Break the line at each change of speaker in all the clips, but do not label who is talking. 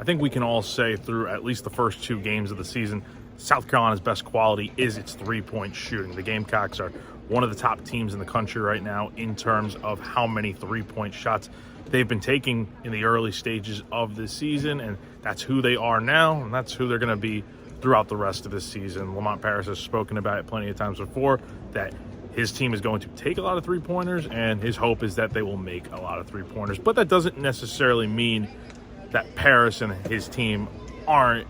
I think we can all say through at least the first 2 games of the season, South Carolina's best quality is its three-point shooting. The Gamecocks are one of the top teams in the country right now in terms of how many three-point shots they've been taking in the early stages of this season, and that's who they are now, and that's who they're going to be throughout the rest of this season. Lamont Paris has spoken about it plenty of times before, that his team is going to take a lot of three-pointers, and his hope is that they will make a lot of three-pointers. But that doesn't necessarily mean that Paris and his team aren't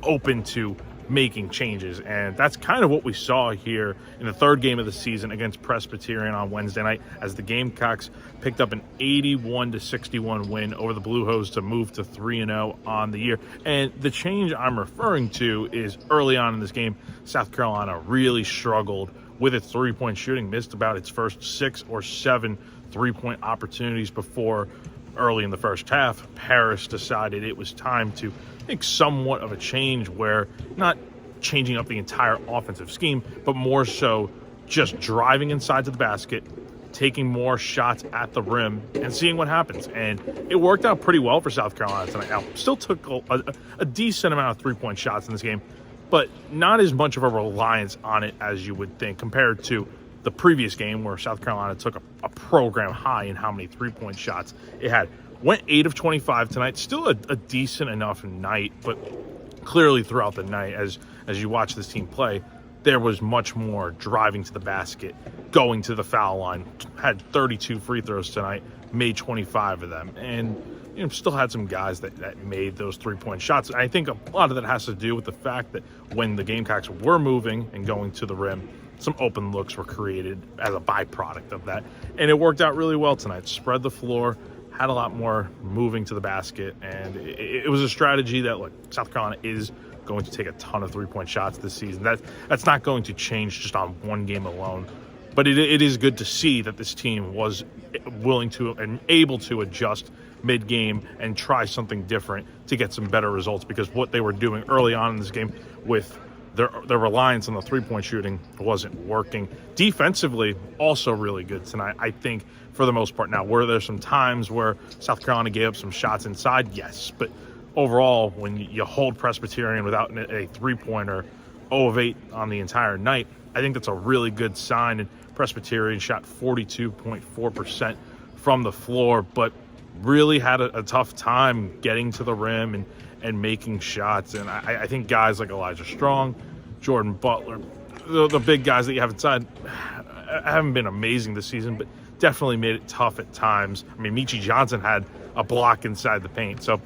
open to making changes, and that's kind of what we saw here in the third game of the season against Presbyterian on Wednesday night, as the Gamecocks picked up an 81-61 win over the Blue Hose to move to 3-0 on the year. And the change I'm referring to is early on in this game, South Carolina really struggled with its three-point shooting, missed about its first 6 or 7 three-point opportunities before early in the first half, Paris decided it was time to make somewhat of a change, where not changing up the entire offensive scheme, but more so just driving inside to the basket, taking more shots at the rim, and seeing what happens. And it worked out pretty well for South Carolina tonight. Now, still took a decent amount of three-point shots in this game, but not as much of a reliance on it as you would think, compared to the previous game where South Carolina took a program high in how many three-point shots it had. Went 8 of 25 tonight. Still a decent enough night, but clearly throughout the night, as you watch this team play, there was much more driving to the basket, going to the foul line. Had 32 free throws tonight, made 25 of them, and still had some guys that made those three-point shots. I think a lot of that has to do with the fact that when the Gamecocks were moving and going to the rim, some open looks were created as a byproduct of that, and it worked out really well tonight. Spread the floor, had a lot more moving to the basket, and it was a strategy that, look, South Carolina is going to take a ton of three-point shots this season. That's not going to change just on one game alone, but it is good to see that this team was willing to and able to adjust mid-game and try something different to get some better results, because what they were doing early on in this game with their reliance on the three-point shooting wasn't working. Defensively, also really good tonight, I think, for the most part. Now, were there some times where South Carolina gave up some shots inside? Yes, but overall, when you hold Presbyterian without a three-pointer, 0 of 8 on the entire night, I think that's a really good sign. And Presbyterian shot 42.4% from the floor, but really had a tough time getting to the rim and making shots. And I think guys like Elijah Strong, Jordan Butler, the big guys that you have inside, haven't been amazing this season, but definitely made it tough at times. I mean, Michi Johnson had a block inside the paint, so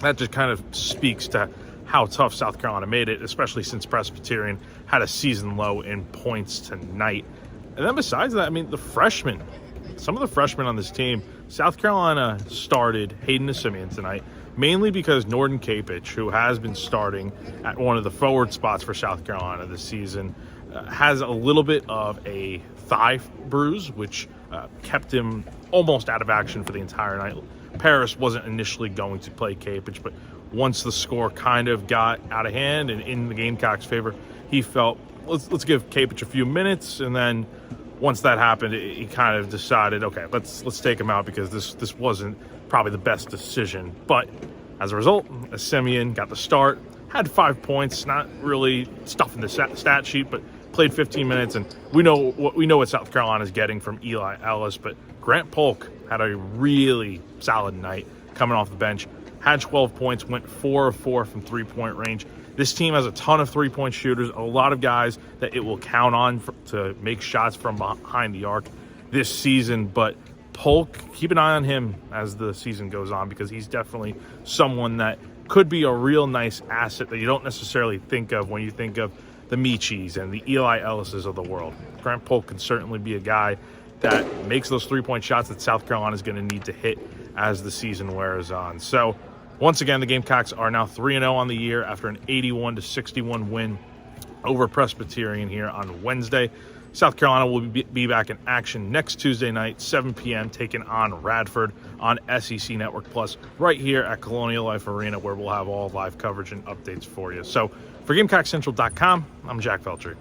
that just kind of speaks to how tough South Carolina made it, especially since Presbyterian had a season low in points tonight. And then besides that, I mean, some of the freshmen on this team, South Carolina started Hayden Simeon tonight, mainly because Norton Capich, who has been starting at one of the forward spots for South Carolina this season, has a little bit of a thigh bruise, which kept him almost out of action for the entire night. Paris wasn't initially going to play Capich, but once the score kind of got out of hand and in the Gamecocks' favor, he felt, let's give Capich a few minutes, and then once that happened, he kind of decided, okay, let's take him out, because this wasn't probably the best decision. But as a result, Simeon got the start, had 5 points, not really stuff in the stat sheet, but played 15 minutes, and we know what South Carolina is getting from Eli Ellis. But Grant Polk had a really solid night coming off the bench, had 12 points, went 4 of 4 from three-point range. This team has a ton of three-point shooters, a lot of guys that it will count on to make shots from behind the arc this season. But Polk, keep an eye on him as the season goes on, because he's definitely someone that could be a real nice asset that you don't necessarily think of when you think of the Michis and the Eli Ellises of the world. Grant Polk can certainly be a guy that makes those three-point shots that South Carolina is going to need to hit as the season wears on. So, once again, the Gamecocks are now 3-0 on the year after an 81-61 win over Presbyterian here on Wednesday. South Carolina will be back in action next Tuesday night, 7 p.m., taking on Radford on SEC Network Plus right here at Colonial Life Arena, where we'll have all live coverage and updates for you. So, for GamecockCentral.com, I'm Jack Veltri.